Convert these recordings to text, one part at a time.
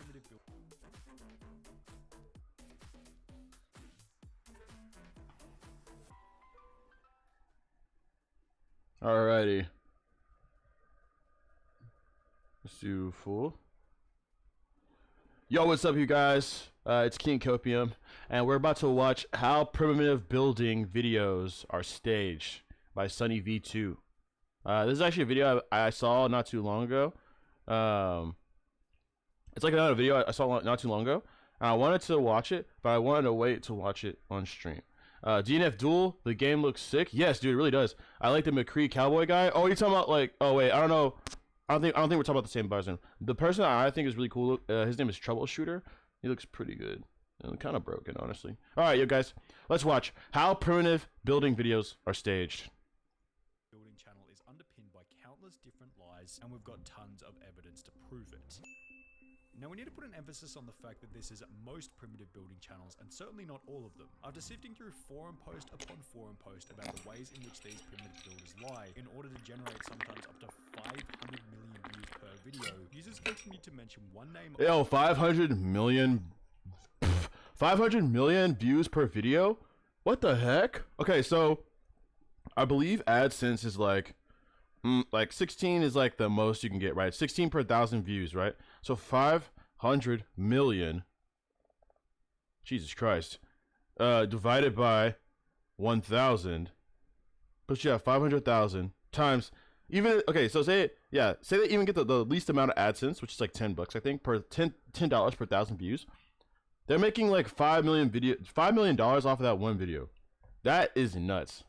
primitive build. Alrighty. Let's do full. Yo, what's up, you guys? It's KyngCopium, and we're about to watch how building videos are staged by SunnyV2. This is actually a video I saw not too long ago. It's like another video I saw not too long ago, and I wanted to watch it, but I wanted to wait to watch it on stream. DNF Duel, the game looks sick. Yes, dude, it really does. I like the McCree cowboy guy. Oh, you're talking about like? Oh wait, I don't know. I don't think we're talking about the same person. The person I think is really cool. His name is Troubleshooter. He looks pretty good. Kind of broken, honestly. All right, you guys, let's watch how primitive building videos are staged. Building channel is underpinned by countless different lies, and we've got tons of evidence to prove it. Now, we need to put an emphasis on the fact that this is most primitive building channels, and certainly not all of them. After sifting through forum post upon forum post about the ways in which these primitive builders lie, in order to generate sometimes up to 500 million views per video, users continue to mention one name. Yo, 500 million views per video? What the heck? Okay, so I believe AdSense is like 16 is like the most you can get, right? 16 per 1,000 views, right? So 500 million, Jesus Christ, divided by 1,000, but yeah, 500,000 times, even, okay, so say they even get the least amount of AdSense, which is like $10, I think, per $10 per 1,000 views. They're making like $5 million off of that one video. That is nuts.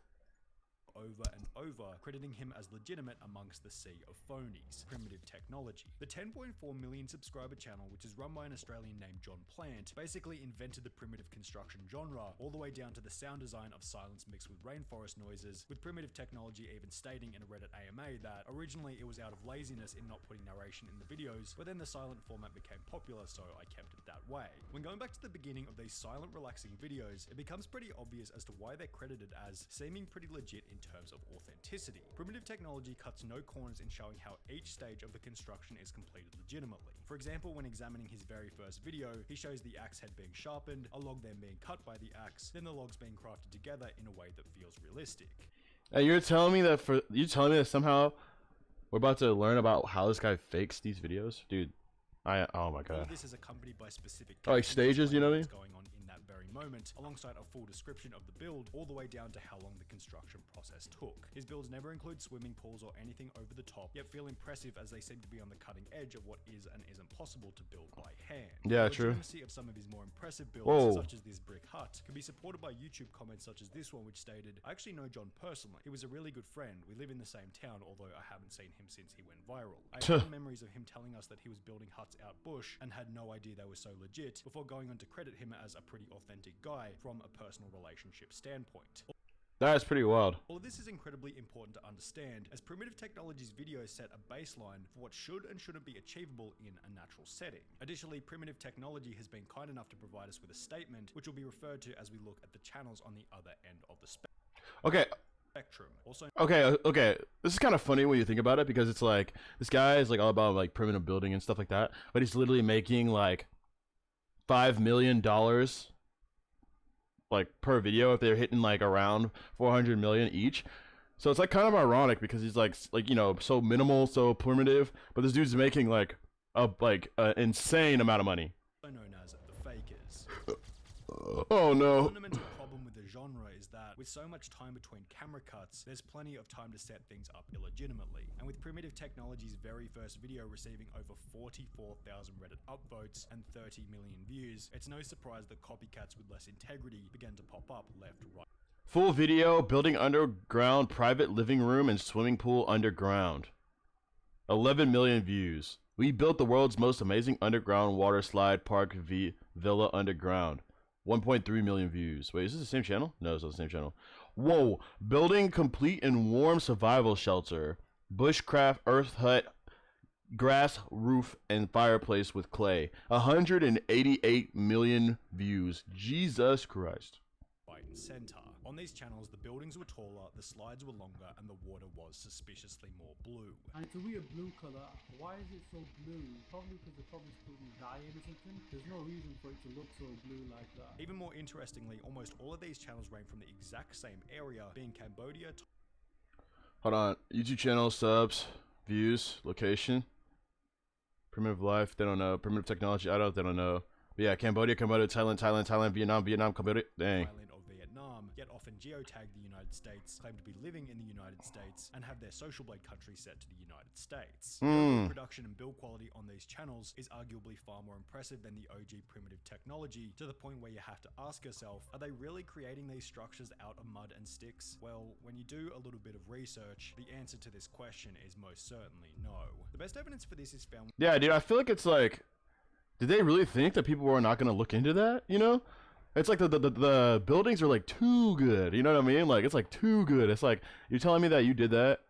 Over and over, crediting him as legitimate amongst the sea of phonies. Primitive technology. The 10.4 million subscriber channel, which is run by an Australian named John Plant, basically invented the primitive construction genre, all the way down to the sound design of silence mixed with rainforest noises, with primitive technology even stating in a Reddit AMA that originally it was out of laziness in not putting narration in the videos, but then the silent format became popular, so I kept it that way. When going back to the beginning of these silent relaxing videos, it becomes pretty obvious as to why they're credited as seeming pretty legit in terms of authenticity. Primitive technology cuts no corners in showing how each stage of the construction is completed legitimately. For example, when examining his very first video, he shows the axe head being sharpened, a log then being cut by the axe, then the logs being crafted together in a way that feels realistic. And you're telling me that somehow we're about to learn about how this guy fakes these videos, dude? Oh my god. All this is accompanied by specific like stages, you know what I mean? Going on in that very moment, alongside a full description of the build, all the way down to how long the construction process took. His builds never include swimming pools or anything over the top, yet feel impressive as they seem to be on the cutting edge of what is and isn't possible to build by hand. Yeah, the true. legitimacy of some of his more impressive builds, such as this brick hut, can be supported by YouTube comments such as this one, which stated, "I actually know John personally. He was a really good friend. We live in the same town, although I haven't seen him since he went viral. I have memories of him telling us that he was building huts out bush and had no idea they were so legit, before going on to credit him as a pretty authentic guy from a personal relationship standpoint." That is pretty wild. All of this is incredibly important to understand, as primitive technology's videos set a baseline for what should and shouldn't be achievable in a natural setting. Additionally, primitive technology has been kind enough to provide us with a statement, which will be referred to as we look at the channels on the other end of the spectrum. Also, okay. This is kind of funny when you think about it, because it's like this guy is like all about like primitive building and stuff like that, but he's literally making like $5 million like per video if they're hitting like around 400 million each. So it's like kind of ironic, because he's like you know, so minimal, so primitive, but this dude's making like an insane amount of money. known as the fakers. Oh no. The fundamental problem with the genre is that with so much time between camera cuts, there's plenty of time to set things up illegitimately. And with Primitive Technology's very first video receiving over 44,000 Reddit upvotes and 30 million views, it's no surprise that copycats with less integrity began to pop up left, right. Full video, building underground private living room and swimming pool underground. 11 million views. We built the world's most amazing underground water slide park villa underground. 1.3 million views. Wait, is this the same channel? No, it's not the same channel. Whoa. Building complete and warm survival shelter. Bushcraft earth hut, grass roof, and fireplace with clay. 188 million views. Jesus Christ. Right and center. On these channels, the buildings were taller, the slides were longer, and the water was suspiciously more blue. And it's a weird blue color. Why is it so blue? Probably because they're probably putting dye in or something. There's no reason for it to look so blue like that. Even more interestingly, almost all of these channels range from the exact same area, being Cambodia. Hold on. YouTube channel, subs, views, location. Primitive life, they don't know. Primitive technology, I don't, they don't know. But yeah, Cambodia, Thailand, Vietnam, Cambodia. Dang. Thailand or Vietnam, yet often geotag the United States, claim to be living in the United States, and have their Social Blade country set to the United States. The production and build quality on these channels is arguably far more impressive than the OG primitive technology, to the point where you have to ask yourself, are they really creating these structures out of mud and sticks? Well, when you do a little bit of research, the answer to this question is most certainly no. The best evidence for this is found. Yeah, dude, I feel like it's like, did they really think that people were not going to look into that, you know? It's like the buildings are like too good, you know what I mean? Like, it's like too good. It's like, you're telling me that you did that?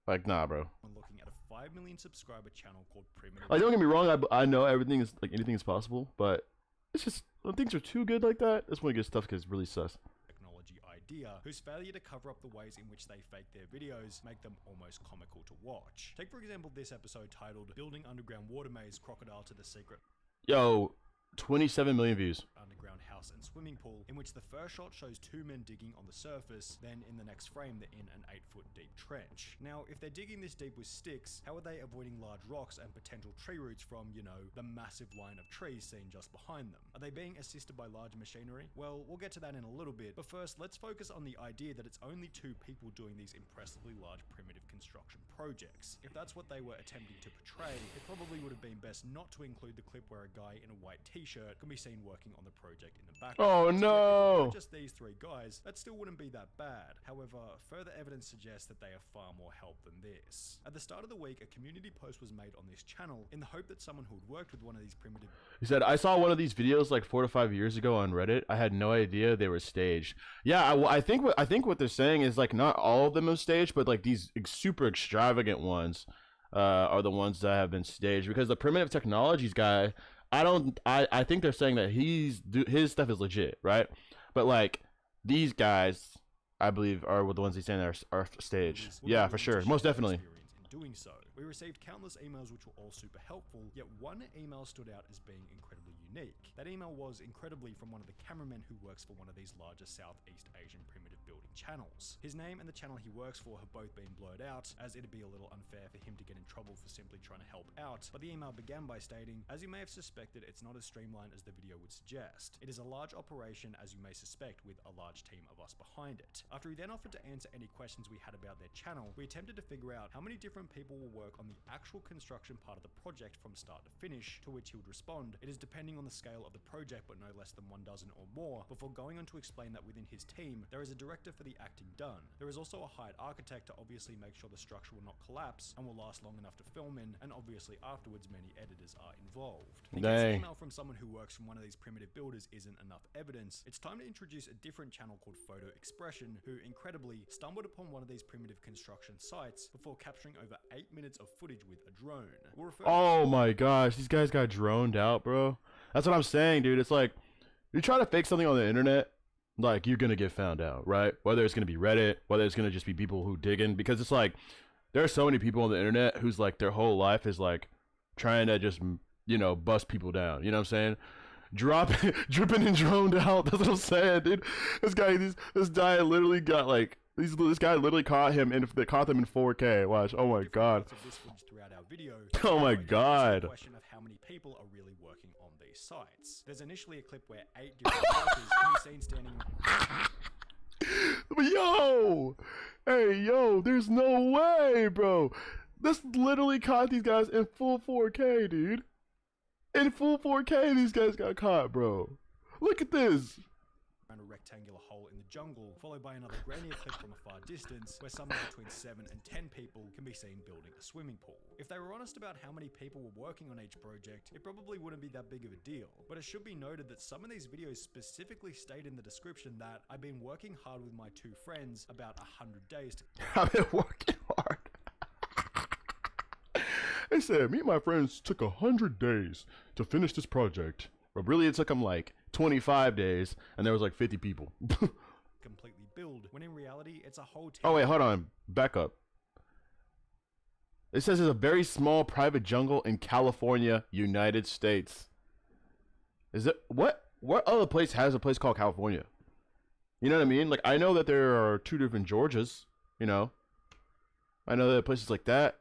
Like, nah, bro. When looking at a 5 million subscriber channel called Primitive. Like, don't get me wrong, I know everything is, like, anything is possible, but it's just, when things are too good like that, that's when it gets stuff gets really sus. Technology idea, whose failure to cover up the ways in which they fake their videos make them almost comical to watch. Take, for example, this episode titled Building Underground Water Maze Crocodile to the Secret. Yo, 27 million views. Underground house and swimming pool, in which the first shot shows two men digging on the surface, then in the next frame they're in an 8-foot deep trench. Now, if they're digging this deep with sticks, how are they avoiding large rocks and potential tree roots from, you know, the massive line of trees seen just behind them? Are they being assisted by large machinery? Well, we'll get to that in a little bit, but first let's focus on the idea that it's only two people doing these impressively large primitive construction projects. If that's what they were attempting to portray, it probably would have been best not to include the clip where a guy in a white t-shirt can be seen working on the project in the background. Oh no! If just these three guys, that still wouldn't be that bad. However, further evidence suggests that they have far more help than this. At the start of the week, a community post was made on this channel in the hope that someone who had worked with one of these primitive... He said, I saw one of these videos like 4 to 5 years ago on Reddit. I had no idea they were staged. Yeah, I think what they're saying is like not all of them are staged, but like these super extravagant ones are the ones that have been staged, because the primitive technologies guy, I think they're saying that his stuff is legit, right? But like these guys, I believe, are the ones he's saying are staged. Yeah, for sure, most definitely. Doing so, we received countless emails which were all super helpful, yet one email stood out as being incredibly unique. That email was incredibly from one of the cameramen who works for one of these larger Southeast Asian primitive building channels. His name and the channel he works for have both been blurred out, as it'd be a little unfair for him to get in trouble for simply trying to help out, but the email began by stating, as you may have suspected, it's not as streamlined as the video would suggest. It is a large operation, as you may suspect, with a large team of us behind it. After he then offered to answer any questions we had about their channel, we attempted to figure out how many different people will work on the actual construction part of the project from start to finish, to which he would respond, it is depending on the scale of the project, but no less than 1 dozen or more, before going on to explain that within his team, there is a director for the acting done. There is also a hired architect to obviously make sure the structure will not collapse and will last long enough to film in, and obviously afterwards many editors are involved. In case an email from someone who works from one of these primitive builders isn't enough evidence, it's time to introduce a different channel called Photo Expression, who incredibly stumbled upon one of these primitive construction sites before capturing over 8 minutes of footage with a drone. Oh my gosh, these guys got droned out, bro. That's what I'm saying, dude. It's like, you try to fake something on the internet, like, you're gonna get found out, right? Whether it's gonna be Reddit, whether it's gonna just be people who dig in, because it's like, there are so many people on the internet who's like, their whole life is like, trying to just, you know, bust people down, you know what I'm saying? Dripping and droned out, that's what I'm saying, dude. This guy literally got like, this guy literally caught them in 4K. Watch. Oh my god. Oh my god. Question of how many people are really working on these sites. There's initially a clip where 8 different workers can be seen standing. But yo, hey yo, there's no way, bro. This literally caught these guys in full 4K, dude. In full 4K, these guys got caught, bro. Look at this. Around a rectangular hole in the jungle, followed by another grainier clip from a far distance, where somewhere between 7 and 10 people can be seen building a swimming pool. If they were honest about how many people were working on each project, it probably wouldn't be that big of a deal. But it should be noted that some of these videos specifically state in the description that I've been working hard with my 2 friends about 100 days to... I've been working hard. They said, me and my friends took 100 days to finish this project. But really it took them like 25 days, and there was like 50 people. completely build it's a whole team. Oh wait, hold on. Back up. It says it's a very small private jungle in California, United States. Is it what other place has a place called California? You know what I mean? Like, I know that there are 2 different Georgias, you know. I know there are places like that,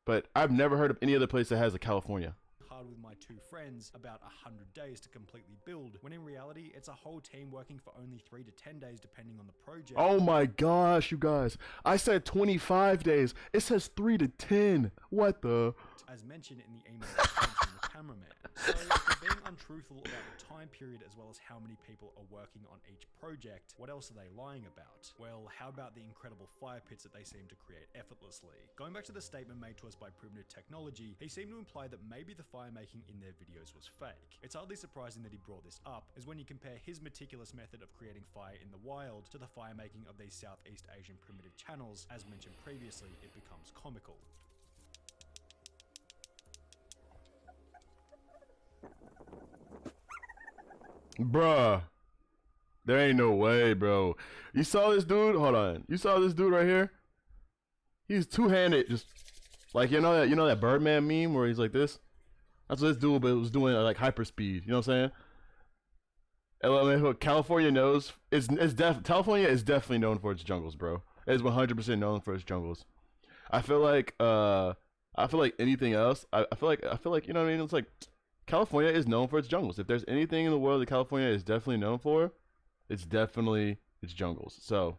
but I've never heard of any other place that has a California. Hard with my 2 friends about 100 days to completely build, when in reality it's a whole team working for only 3 to 10 days depending on the project. Oh my gosh, you guys. I said 25 days. It says 3 to 10. What the? As mentioned in the email from the cameraman. So if they're being untruthful about the time period as well as how many people are working on each project, what else are they lying about? Well, how about the incredible fire pits that they seem to create effortlessly? Going back to the statement made to us by Primitive Technology, he seemed to imply that maybe the fire making in their videos was fake. It's hardly surprising that he brought this up, as when you compare his meticulous method of creating fire in the wild to the fire making of these Southeast Asian primitive channels, as mentioned previously, it becomes comical. Bruh. There ain't no way, bro. You saw this dude? Hold on. You saw this dude right here? He's two-handed, just like you know that Birdman meme where he's like this? That's what this dude was doing at like hyper speed, you know what I'm saying? And I mean, what California knows California is definitely known for its jungles, bro. It is 100% known for its jungles. I feel like anything else, I feel like you know what I mean? It's like California is known for its jungles. If there's anything in the world that California is definitely known for, it's definitely its jungles. So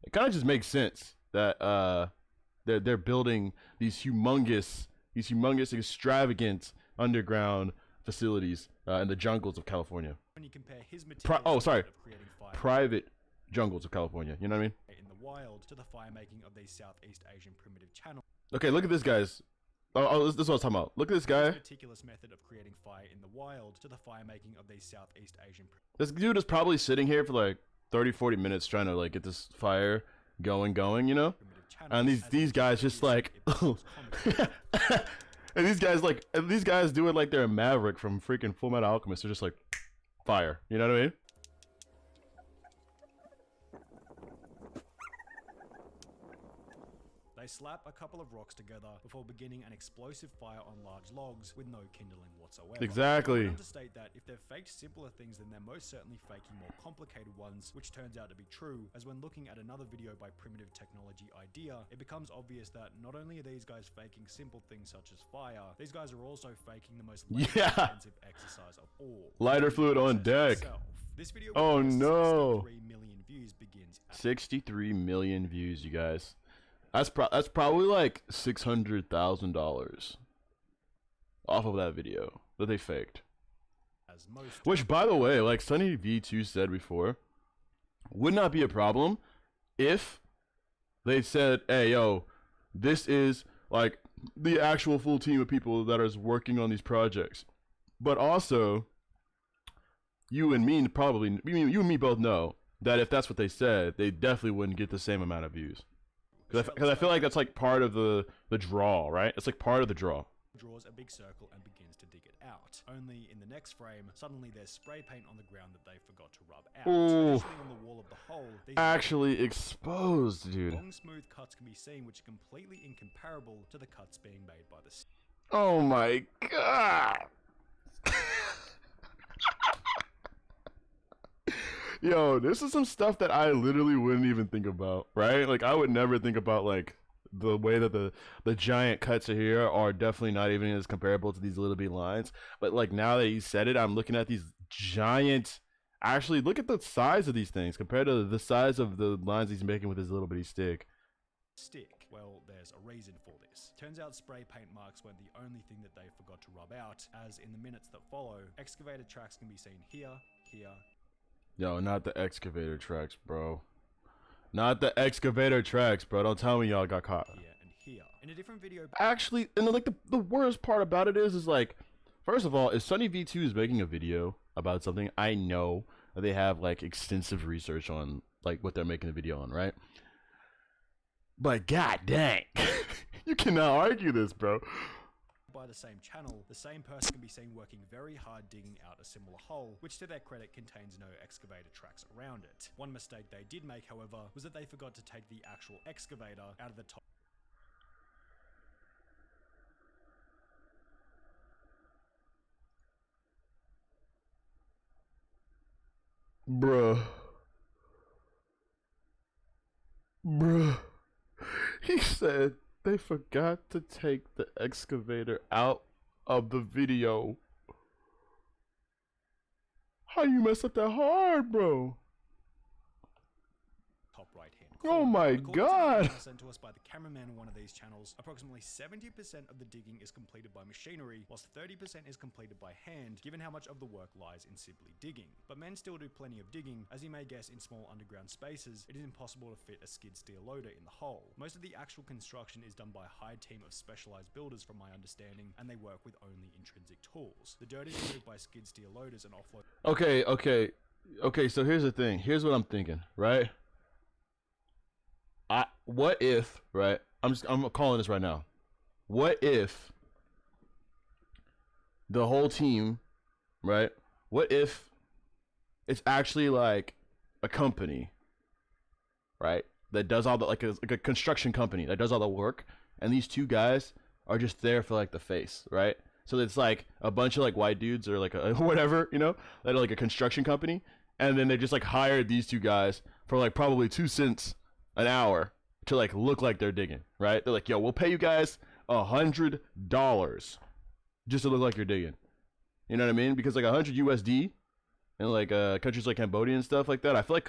it kind of just makes sense that they're building these humongous extravagant underground facilities in the jungles of California. When you compare his private jungles of California. You know what I mean? In the wild to the fire making of these Southeast Asian primitive channels. Okay, look at this, guys. This is what I was talking about. Look at this guy. Meticulous method of creating fire in the wild to the fire making of these Southeast Asian. This dude is probably sitting here for like 30-40 minutes trying to like get this fire going, you know? And these guys just like and these guys do it like they're a Maverick from freaking Fullmetal Alchemist. They're just like fire. You know what I mean? They slap a couple of rocks together before beginning an explosive fire on large logs with no kindling whatsoever. Exactly. I want to state that if they've faked simpler things, then they're most certainly faking more complicated ones, which turns out to be true, as when looking at another video by Primitive Technology Idea, it becomes obvious that not only are these guys faking simple things such as fire, these guys are also faking the most labor-intensive exercise of all. Lighter fluid on deck. This video oh no. 63 million views begins at 63 million views, you guys. That's probably like $600,000 off of that video that they faked. Which, by the way, like SunnyV2 said before, would not be a problem if they said, "Hey, yo, this is like the actual full team of people that is working on these projects." But also, you and me both know that if that's what they said, they definitely wouldn't get the same amount of views. Because I feel like that's like part of the draw, right? It's like part of the draw. Draws a big circle and begins to dig it out. Only in the next frame, suddenly there's spray paint on the ground that they forgot to rub out. Ooh. Additionally, on the wall of the hole, actually exposed, dude. Long, smooth cuts can be seen, which are completely incomparable to the cuts being made by the. Oh my god. Yo, this is some stuff that I literally wouldn't even think about, right? Like, I would never think about, like, the way that the giant cuts here are definitely not even as comparable to these little bitty lines. But, like, now that you said it, I'm looking at these giant... Actually, look at the size of these things compared to the size of the lines he's making with his little bitty stick. Well, there's a reason for this. Turns out spray paint marks weren't the only thing that they forgot to rub out, as in the minutes that follow, excavator tracks can be seen here, Yo, not the excavator tracks, bro. Not the excavator tracks, bro. Don't tell me y'all got caught. Here and here. In a different video... Actually, and like the worst part about it is like, first of all, if SunnyV2 is making a video about something, I know that they have like extensive research on like what they're making the video on, right? But god dang, you cannot argue this, bro. By by the same channel, the same person can be seen working very hard digging out a similar hole, which to their credit contains no excavator tracks around it. One mistake they did make, however, was that they forgot to take the actual excavator out of the top. Bruh. He said they forgot to take the excavator out of the video. How you mess up that hard, bro? Top right hand Oh my God. Sent to us by the cameraman on one of these channels, approximately 70% of the digging is completed by machinery, whilst 30% is completed by hand, given how much of the work lies in simply digging. But men still do plenty of digging. As you may guess, in small underground spaces, it is impossible to fit a skid steer loader in the hole. Most of the actual construction is done by a hired team of specialized builders from my understanding, and they work with only intrinsic tools. The dirt is moved by skid steer loaders and offload. Okay, so here's the thing. Here's what I'm thinking, right? What if, right? I'm calling this right now. What if the whole team, right? What if it's actually like a company, right? That does all the, like a construction company that does all the work, and these two guys are just there for like the face, right? So it's like a bunch of like white dudes or like a whatever, you know, that are like a construction company, and then they just like hired these two guys for like probably 2 cents an hour to like look like they're digging, right? They're like, yo, we'll pay you guys $100 just to look like you're digging. You know what I mean? Because like 100 USD in like countries like Cambodia and stuff like that, I feel like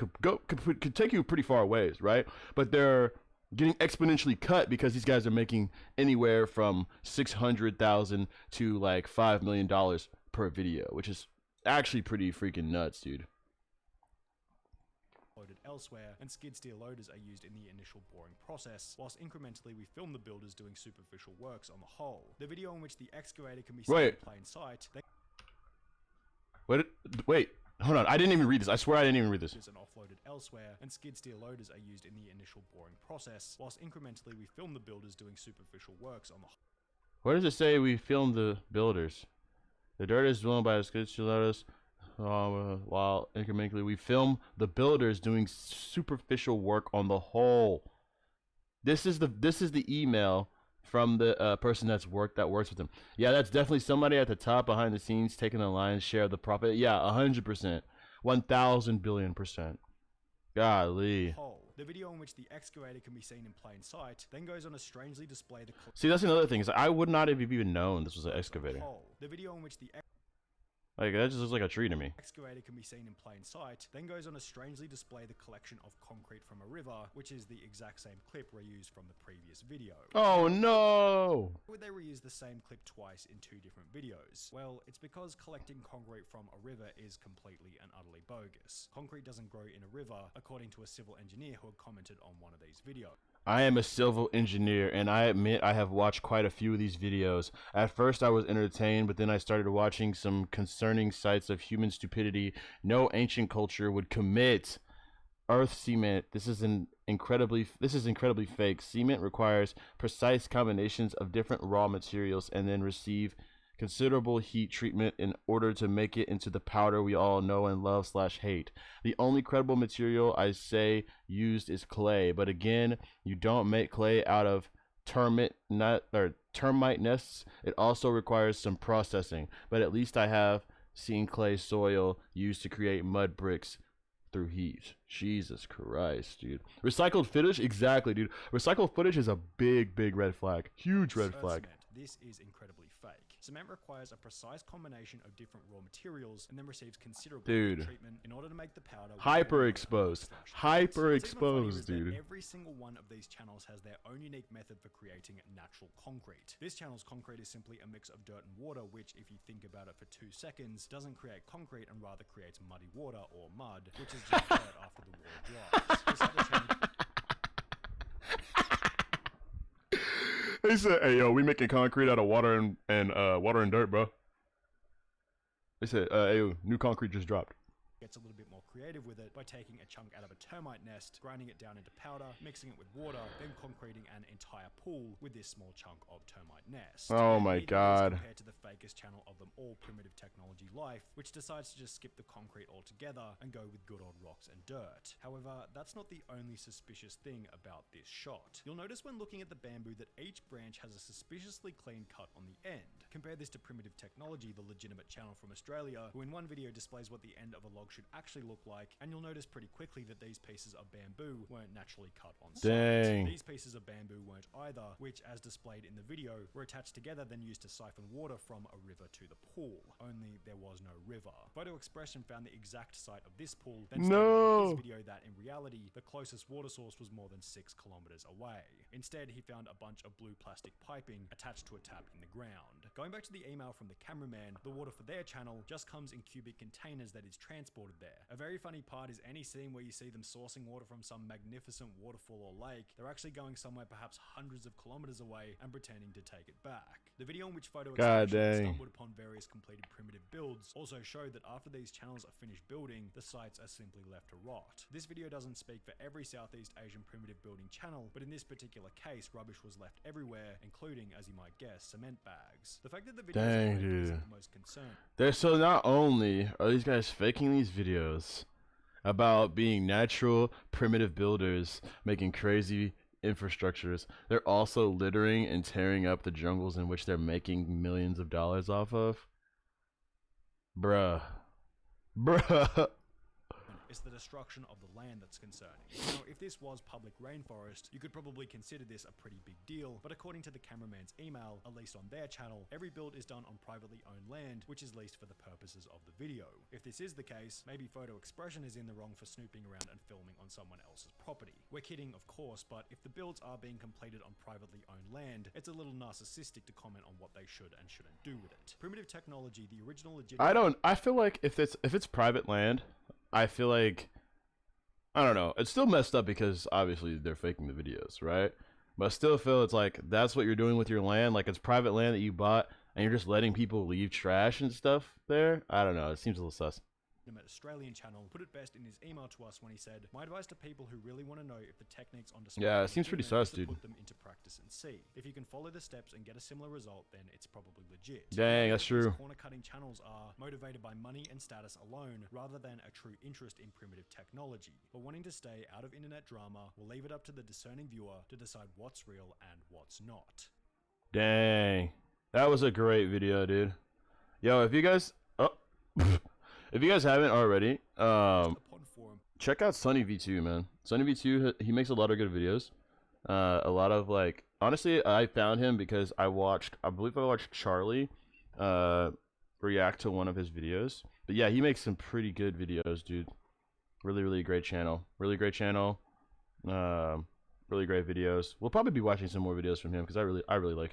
could take you pretty far ways, right? But they're getting exponentially cut because these guys are making anywhere from $600,000 to like $5 million per video, which is actually pretty freaking nuts, dude. Loaded elsewhere, and skid steer loaders are used in the initial boring process, whilst incrementally we film the builders doing superficial works on the hole. The video in which the excavator can be seen in plain sight. Wait, hold on. I didn't even read this. I swear I didn't even read this. And offloaded elsewhere, and skid steer loaders are used in the initial boring process, whilst incrementally we film the builders doing superficial works on the hole. Where does it say we filmed the builders? The dirt is blown by the skid steer loaders. While incrementally we film the builders doing superficial work on the hole. This is the email from the person that works with them. Yeah, that's definitely somebody at the top behind the scenes taking the lion's share of the profit. Yeah, 100%, 1,000 billion%. Golly. The video in which the excavator can be seen in plain sight then goes on to strangely display the. See, that's another thing. Is I would not have even known this was an excavator. The video in which the like, that just looks like a tree to me. Excavator can be seen in plain sight, then goes on to strangely display the collection of concrete from a river, which is the exact same clip reused from the previous video. Oh no! Why would they reuse the same clip twice in 2 different videos? Well, it's because collecting concrete from a river is completely and utterly bogus. Concrete doesn't grow in a river, according to a civil engineer who had commented on one of these videos. I am a civil engineer, and I admit I have watched quite a few of these videos. At first I was entertained, but then I started watching some concerning sites of human stupidity no ancient culture would commit. Earth cement. This is incredibly fake. Cement requires precise combinations of different raw materials and then receive considerable heat treatment in order to make it into the powder we all know and love / hate. The only credible material I say used is clay, but again, you don't make clay out of termite nests. It also requires some processing, but at least I have seen clay soil used to create mud bricks through heat. Jesus Christ, dude. Recycled footage? Exactly, dude. Recycled footage is a big red flag. Huge red flag. This is incredibly fake. Cement requires a precise combination of different raw materials and then receives considerable treatment in order to make the powder. Hyper exposed, dude. Every single one of these channels has their own unique method for creating natural concrete. This channel's concrete is simply a mix of dirt and water, which, if you think about it for 2 seconds, doesn't create concrete and rather creates muddy water or mud, which is just dirt after the water dries. They said, "Hey yo, we making concrete out of water and dirt, bro." They said, "Hey, yo, new concrete just dropped." gets a little bit more creative with it by taking a chunk out of a termite nest, grinding it down into powder, mixing it with water, then concreting an entire pool with this small chunk of termite nest. Oh And my neither is god. compared to the fakest channel of them all, Primitive Technology Life, which decides to just skip the concrete altogether and go with good old rocks and dirt. However, that's not the only suspicious thing about this shot. You'll notice when looking at the bamboo that each branch has a suspiciously clean cut on the end. Compare this to Primitive Technology, the legitimate channel from Australia, who in one video displays what the end of a log should actually look like, and you'll notice pretty quickly that these pieces of bamboo weren't naturally cut on site. Dang. These pieces of bamboo weren't either, which, as displayed in the video, were attached together then used to siphon water from a river to the pool. Only there was no river. Photo Expression found the exact site of this pool, then stated in his video that in reality, the closest water source was more than 6 kilometers away. Instead, he found a bunch of blue plastic piping attached to a tap in the ground. Going back to the email from the cameraman, the water for their channel just comes in cubic containers that is transported there. A very funny part is any scene where you see them sourcing water from some magnificent waterfall or lake, they're actually going somewhere perhaps hundreds of kilometers away and pretending to take it back. The video in which Photo Expression stumbled upon various completed primitive builds also showed that after these channels are finished building, the sites are simply left to rot. This video doesn't speak for every Southeast Asian primitive building channel, but in this particular case, rubbish was left everywhere, including, as you might guess, cement bags. The fact that the video isn't the most concerning. So not only are these guys faking these videos about being natural primitive builders making crazy infrastructures, they're also littering and tearing up the jungles in which they're making millions of dollars off of. Bruh. It's the destruction of the land that's concerning. Now, if this was public rainforest, you could probably consider this a pretty big deal, but according to the cameraman's email, at least on their channel, every build is done on privately owned land, which is leased for the purposes of the video. If this is the case, maybe Photo Expression is in the wrong for snooping around and filming on someone else's property. We're kidding, of course, but if the builds are being completed on privately owned land, it's a little narcissistic to comment on what they should and shouldn't do with it. Primitive Technology, the original legitimate... I feel like if it's private land, I feel like, I don't know, it's still messed up because obviously they're faking the videos, right? But I still feel it's like that's what you're doing with your land. Like it's private land that you bought and you're just letting people leave trash and stuff there. I don't know, it seems a little sus. Australian channel put it best in his email to us when he said, "My advice to people who really want to know if the techniques on display it seems pretty sus, dude. Put them into practice and see. If you can follow the steps and get a similar result, then it's probably legit." Dang, that's true. Corner cutting channels are motivated by money and status alone rather than a true interest in primitive technology. But wanting to stay out of internet drama, will leave it up to the discerning viewer to decide what's real and what's not. Dang, that was a great video, dude. Yo, if you guys if you guys haven't already, check out SunnyV2, man. SunnyV2, he makes a lot of good videos. A lot of, like, honestly, I found him because I believe I watched Charlie react to one of his videos. But yeah, he makes some pretty good videos, dude. Really, really great channel. Really great channel. Really great videos. We'll probably be watching some more videos from him because I really like